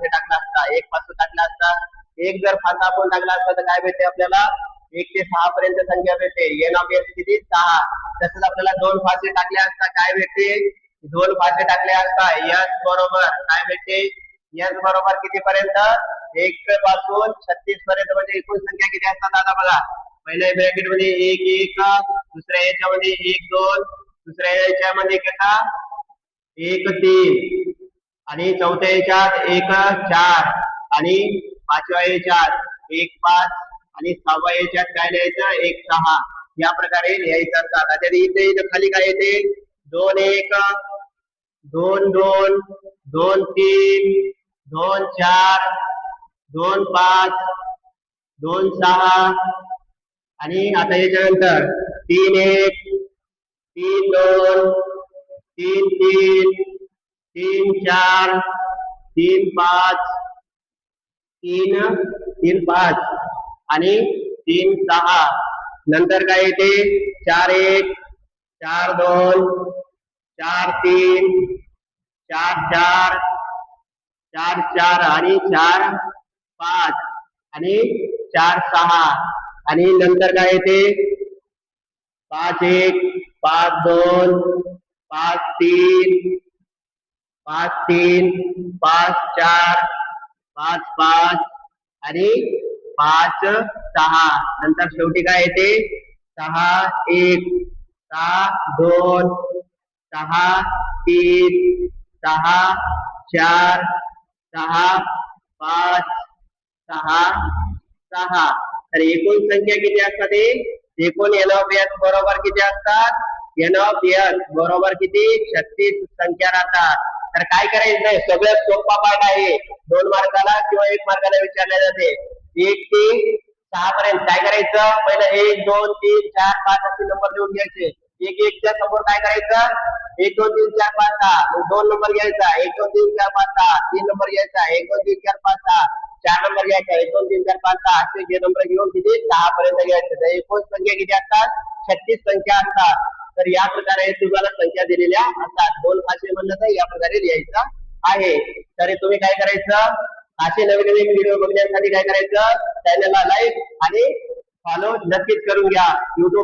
मध्ये टाकला असता, 1 पासून टाकला असता, एक जर फासा आपण टाकला असता तर काय भेटते आपल्याला 1 ते 6 पर्यंत संख्या भेटते. एन ऑफ एस किती 6. तसंच आपल्याला 2 फासे टाकले असता काय भेटते, 2 फासे टाकले असता एस बरोबर काय भेटते, एस बरोबर किती पर्यंत 1 पासून 36 पर्यंत. म्हणजे एकूण संख्या किती असतात आता बघा, पहिल्या ब्रॅकेट मध्ये 1 1, दुसऱ्या याच्यामध्ये 1 2, दुसऱ्या याच्यामध्ये कसा 1 3, आणि चौथ्या याच्यात 1 4, आणि पाचव्या याच्यात 1 5, आणि सहाव्या याच्यात काय लिहायचं 1 6. या प्रकारे लिहायचं असतात. आता इथे खाली काय येते 2 1, 2 2, 2 3, 2 4, 2 5, 2 6, आणि आता याच्यानंतर 3 1, 3 2, 3 3, 3 4, 3 5, 3 5, आणि 3 6. नंतर काय येते 4 1, 4 2, 4 3, 4 4, 4 4, आणि 4 5, आणि 4 6. आणि नंतर काय येते 5 1, 5 2, 5 3, 5 3, 5 4, 5 5, आणि 5 6. नंतर शेवटी काय येते 6 1, 6 2, 6 3, 6 4, 6 5, 6 6. तर एकूण संख्या किती असतात, एकूण एन ऑफ एस बरोबर किती असतात, एन ऑफ एस बरोबर किती 36 संख्या राहतात. तर काय करायचं नाही, सगळ्यात सोपा पार्ट आहे, 2 मार्काला किंवा 1 मार्काला विचारले जाते. 1 ते 6 पर्यंत काय करायचं, पहिलं 1 2 3 4 5 असे नंबर लिहून घ्यायचे. 1 1 च्या समोर काय करायचं 1 2 3 4 5 6, मग 2 नंबर घ्यायचा 1 2 3 4 5 6, 3 नंबर घ्यायचा 1 2 3 4 5 6, 4 नंबर घ्यायचा 1 2 3 4 5 6, असे जे नंबर घेऊन किती 6 पर्यंत घ्यायचे. तर एकूण संख्या किती असतात 36 संख्या असतात. तर या प्रकारे तुम्हाला संख्या दिलेल्या असतात. 2 फासे म्हणलं तर या प्रकारे लिहायचं आहे. तर तुम्ही काय करायचं, असे नवीन नवीन व्हिडिओ बघण्यासाठी काय करायचं, चॅनलला लाईक आणि फॉलो नक्कीच करून घ्या. YouTube